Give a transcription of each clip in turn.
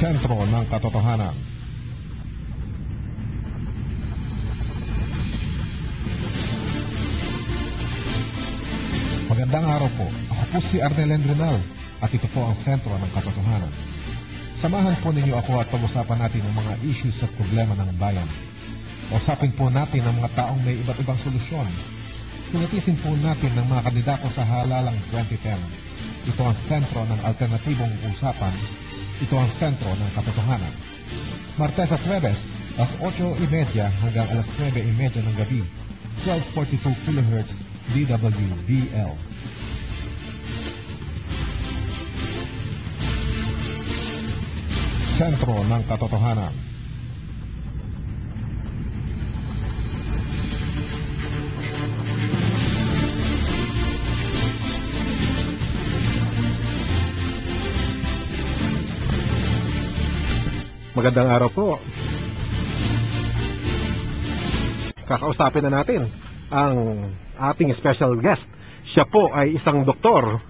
Sentro ng Katotohanan. Magandang araw po. Ako po si Arnel Endrenal at ito po ang Sentro ng Katotohanan. Samahan po ninyo ako at pag-usapan natin ang mga issues at problema ng bayan. Usapin po natin ang mga taong may iba't ibang solusyon. Pinatisin po natin ng mga kandidato sa halalang 2010. Ito ang sentro ng alternatibong usapan. Ito ang sentro ng katotohanan. Martes at Huwebes, alas 8:30 hanggang alas 9:30 ng gabi, 1242 kHz DWBL. Sentro ng Katotohanan. Magandang araw po. Kakausapin na natin ang ating special guest. Siya po ay isang doktor.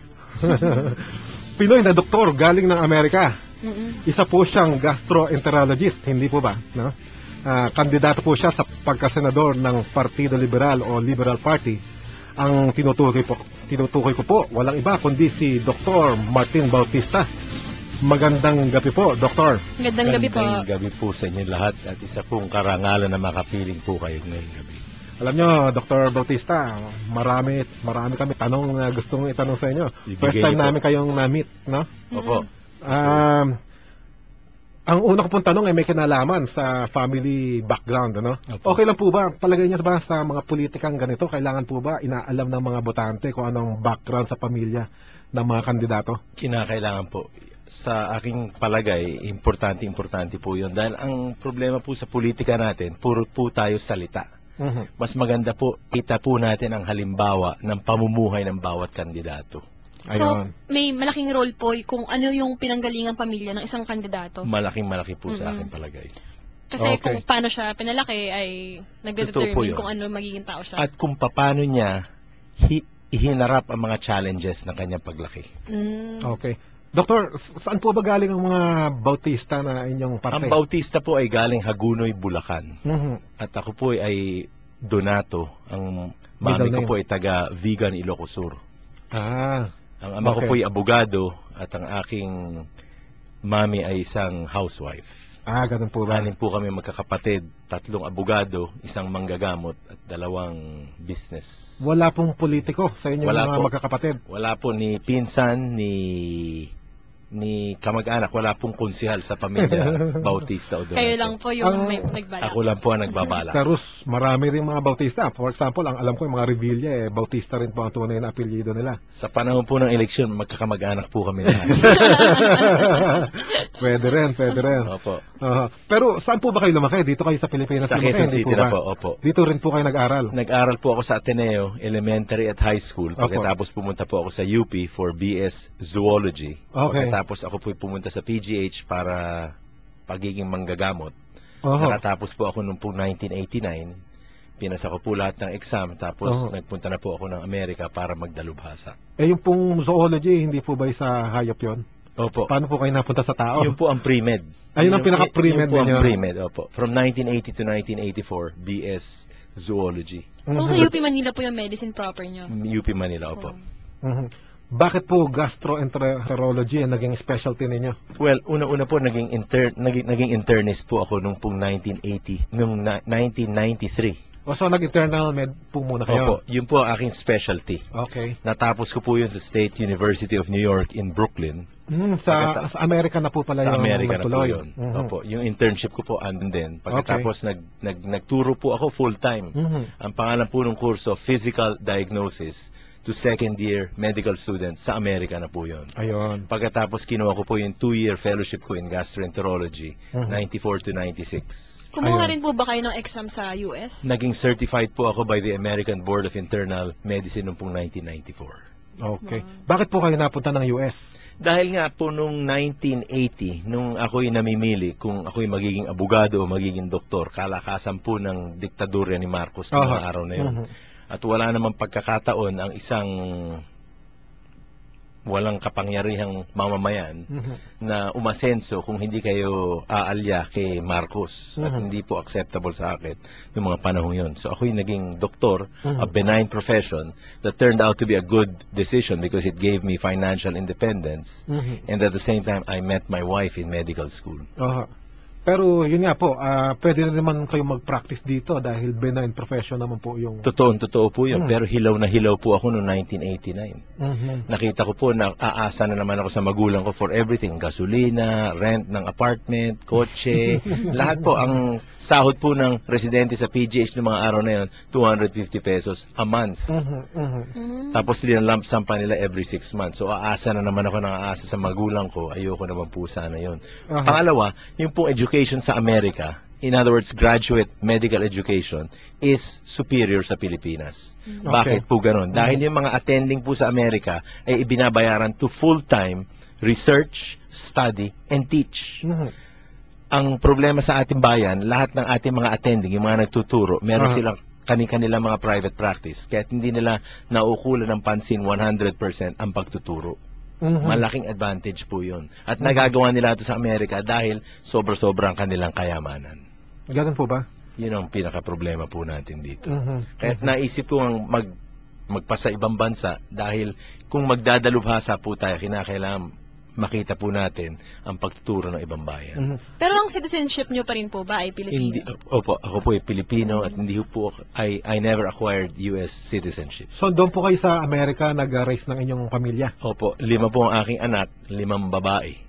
Pinoy na doktor galing ng Amerika. Isa po siyang gastroenterologist, hindi po ba? No? Kandidato po siya sa pagkasenador ng Partido Liberal o Liberal Party. Ang tinutukoy ko po, walang iba kundi si Dr. Martin Bautista. Magandang gabi po, Doktor. Magandang gabi po. Magandang gabi po sa inyo lahat at isa pong karangalan na makapiling po kayo ngayong gabi. Alam nyo, Dr. Bautista, marami kami tanong na gustong itanong sa inyo. First time namin kayong na-meet, no? Opo. Ang una ko pong tanong ay may kinalaman sa family background, ano? Opo. Okay lang po ba? Palagay niya ba sa mga politikang ganito, kailangan po ba inaalam ng mga botante kung anong background sa pamilya ng mga kandidato? Kinakailangan po. Sa aking palagay, importante po yun. Dahil ang problema po sa politika natin, puro po tayo salita. Mas maganda po, kita po natin ang halimbawa ng pamumuhay ng bawat kandidato. So, may malaking role po kung ano yung pinanggalingang pamilya ng isang kandidato. Malaki po sa aking palagay. Kasi kung paano siya pinalaki ay nagdedetermine kung ano magiging tao siya. At kung paano niya ihinarap ang mga challenges ng kanyang paglaki. Okay. Doktor, saan po ba galing ang mga Bautista na inyong parte? Ang Bautista po ay galing Hagunoy, Bulacan. At ako po ay Donato. Ang mami ko po ay taga Vigan, Ilocos Sur. Ang ama ko po ay abogado at ang aking mami ay isang housewife. Ganun po ba? Anin po kami magkakapatid, 3 abogado, 1 manggagamot at 2 business. Wala pong politiko sa inyong mga magkakapatid? Wala po, ni pinsan, ni kamag-anak, wala pong konsihal sa pamilya Bautista o Donato. Kayo lang po yung nagbalak. Ako lang po ang nagbabalak. Sa Rus, marami rin mga Bautista. For example, ang alam ko yung mga Revilla, Bautista rin po ang tunay na apelyido nila. Sa panahon po ng eleksyon, magkakamag-anak po kami lahat. Pwede rin. Opo. Pero saan po ba kayo lumaki? Dito kayo sa Pilipinas? Sa Quezon City na po, opo. Dito rin po kayo nag-aral? Nag-aral po ako sa Ateneo, elementary at high school. Pagkatapos pumunta po ako sa UP for BS Zoology. Pagkatapos ako po pumunta sa PGH para pagiging manggagamot. Nakatapos po ako noong 1989. Pinasa ko po lahat ng exam. Tapos nagpunta na po ako ng Amerika para magdalubhasa. Yung pong zoology, hindi po ba sa hayop yon? Opo. Paano po kayo napunta sa tao? Yun po ang pre-med. Ayun ang pinaka-pre-med ninyo? Yun po ang pre-med, opo. From 1980 to 1984, BS Zoology. So, sa UP Manila po yung medicine proper nyo? UP Manila, opo. Bakit po gastroenterology ang naging specialty ninyo? Well, una-una po naging internist po ako nung pong 1993. So nag-internal med po muna kayo? Opo, yun po ang aking specialty. Okay. Natapos ko po yun sa State University of New York in Brooklyn. Sa Amerika na po pala sa yung Amerika na po natuloy. yun. Opo, yung internship ko po andun din. Pagkatapos nagturo po ako full-time. Ang pangalan po ng kurso, Physical Diagnosis to second-year medical students sa Amerika na po yun. Ayun. Pagkatapos kinuha ko po yung 2-year fellowship ko in gastroenterology, 94 to 96. Kumuha rin po ba kayo ng exam sa US? Naging certified po ako by the American Board of Internal Medicine noong pong 1994. Okay. Bakit po kayo napunta ng US? Dahil nga po nung 1980, nung ako'y namimili kung ako'y magiging abogado o magiging doktor, kalakasan po ng diktadurya ni Marcos noong araw na yun. At wala namang pagkakataon ang isang walang kapangyarihang mamamayan na umasenso kung hindi kayo aalya kay Marcos. At hindi po acceptable sa akin yung mga panahong yun. So ako'y naging doktor, a benign profession that turned out to be a good decision because it gave me financial independence. And at the same time, I met my wife in medical school. Pero yun nga po, pwede na naman kayo mag-practice dito dahil benign profession naman po yung... Totoo po yun. Pero hilaw na hilaw po ako noong 1989. Nakita ko po na aasa na naman ako sa magulang ko for everything. Gasolina, rent ng apartment, kotse. Lahat po. Ang sahod po ng residente sa PGH ng mga araw na yun, 250 pesos a month. Tapos lump sum pa nila every 6 months. So aasa na naman ako ng aasa sa magulang ko. Ayoko naman po sana yun. Pangalawa, yung po education sa Amerika, in other words, graduate medical education, is superior sa Pilipinas. Bakit po ganun? Dahil yung mga attending po sa Amerika ay ibinabayaran to full-time research, study, and teach. Ang problema sa ating bayan, lahat ng ating mga attending, yung mga nagtuturo, meron silang kani-kanila mga private practice, kaya hindi nila naukulan ng pansin 100% ang pagtuturo. Malaking advantage po yun. At nagagawa nila ito sa Amerika dahil sobra-sobra ang kanilang kayamanan. Ganun po ba? Yun ang pinaka-problema po natin dito. Kaya naisip ko ang magpasa ibang bansa dahil kung magdadalubhasa po tayo, kinakailangan makita po natin ang pagtuturo ng ibang bayan. Pero ang citizenship nyo pa rin po ba ay Pilipino? Opo, ako po ay Pilipino at hindi po I never acquired US citizenship. So doon po kayo sa Amerika nag-raise ng inyong pamilya? Opo, 5 po ang aking anak, 5 babae.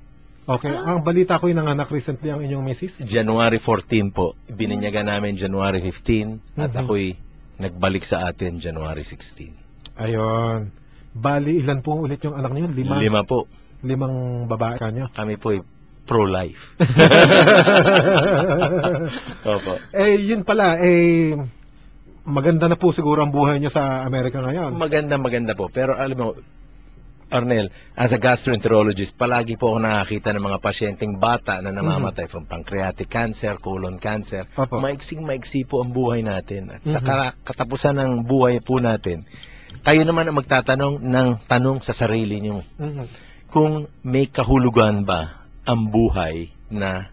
Okay, ang balita ko yung nanganak recently ang inyong misis? January 14 po. Bininyagan namin January 15 at ako'y nagbalik sa atin January 16. Ayun. Bali, ilan po ulit yung anak niyo? 5? 5 po. 5 babae kanyo? Kami po ay pro-life. Opo. Yun pala, maganda na po siguro ang buhay nyo sa Amerika ngayon. Maganda po. Pero alam mo, Arnel, as a gastroenterologist, palagi po ako nakakita ng mga pasyenteng bata na namamatay from pancreatic cancer, colon cancer. Maiksing-maiksi po ang buhay natin. At sa katapusan ng buhay po natin, kayo naman ang magtatanong ng tanong sa sarili nyo. Kung may kahulugan ba ang buhay na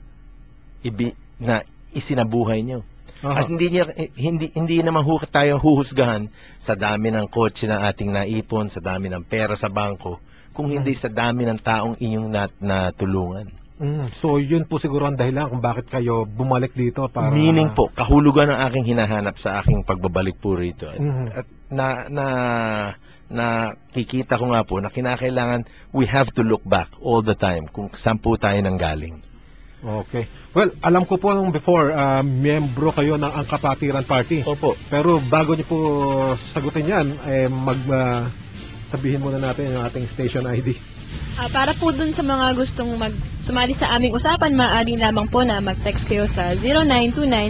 isinabuhay nyo. At hindi naman tayo huhusgahan sa dami ng kotse na ating naipon, sa dami ng pera sa bangko, kung hindi sa dami ng taong inyong natulungan. So yun po siguro ang dahilan kung bakit kayo bumalik dito para... Meaning po, kahulugan ang aking hinahanap sa aking pagbabalik po rito. At nakikita ko nga po na kinakailangan we have to look back all the time kung saan po tayo nanggaling. Okay. Well, alam ko po nung before, miyembro kayo ng Angkapatiran Party. Opo. Pero bago niyo po sagutin yan, sabihin muna natin yung ating station ID. Para po dun sa mga gustong sumali sa aming usapan, maaari lamang po na mag-text kayo sa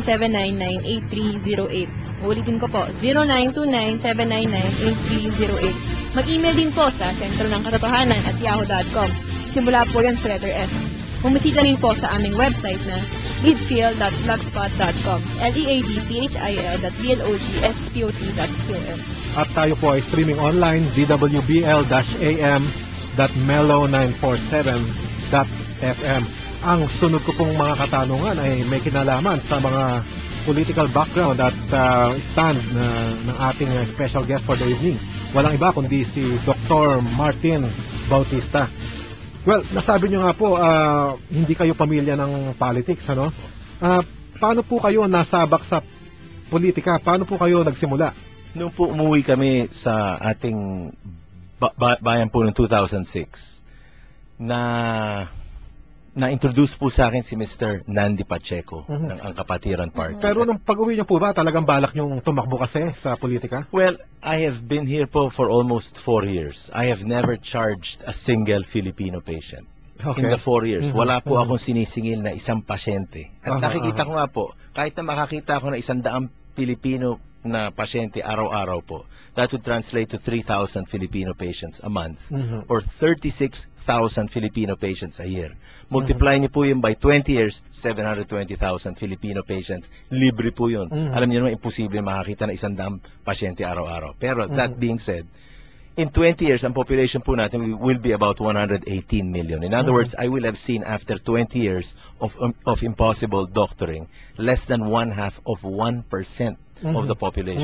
0929-799-8308. Ulitin ko po, 0929-799-8308. Mag-email din po sa sentro ng katotohanan @yahoo.com. Simula po yan sa letter S. Bumisita rin po sa aming website na leadfield.blogspot.com leadfield.blogspot.com. At tayo po ay streaming online dwbl-am.mellow947.fm. Ang sunod ko pong mga katanungan ay may kinalaman sa mga political background at stand ng ating special guest for the evening. Walang iba kundi si Dr. Martin Bautista. Well, nasabi nyo nga po, hindi kayo pamilya ng politics, ano? Paano po kayo nasabak sa politika? Paano po kayo nagsimula? Nung po umuwi kami sa ating bayan po noong 2006, na-introduce po sa akin si Mr. Nandi Pacheco ng Angkapatiran Party. Pero nung pag-uwi niyo po ba, talagang balak niyong tumakbo kasi sa politika? Well, I have been here po for almost 4 years. I have never charged a single Filipino patient. In the 4 years. Wala po akong sinisingil na isang pasyente. At nakikita ko nga po, kahit na makakita ako na 100 Pilipino na pasyente araw-araw po, that would translate to 3,000 Filipino patients a month or 36,000 Filipino patients a year. Multiply niyo po yun by 20 years, 720,000 Filipino patients. Libre po yun. Alam niyo naman, imposible makakita na 100 pasyente araw-araw. Pero that being said, in 20 years, ang population po natin will be about 118 million. In other words, I will have seen after 20 years of impossible doctoring, less than 1/2 of 1% of the population.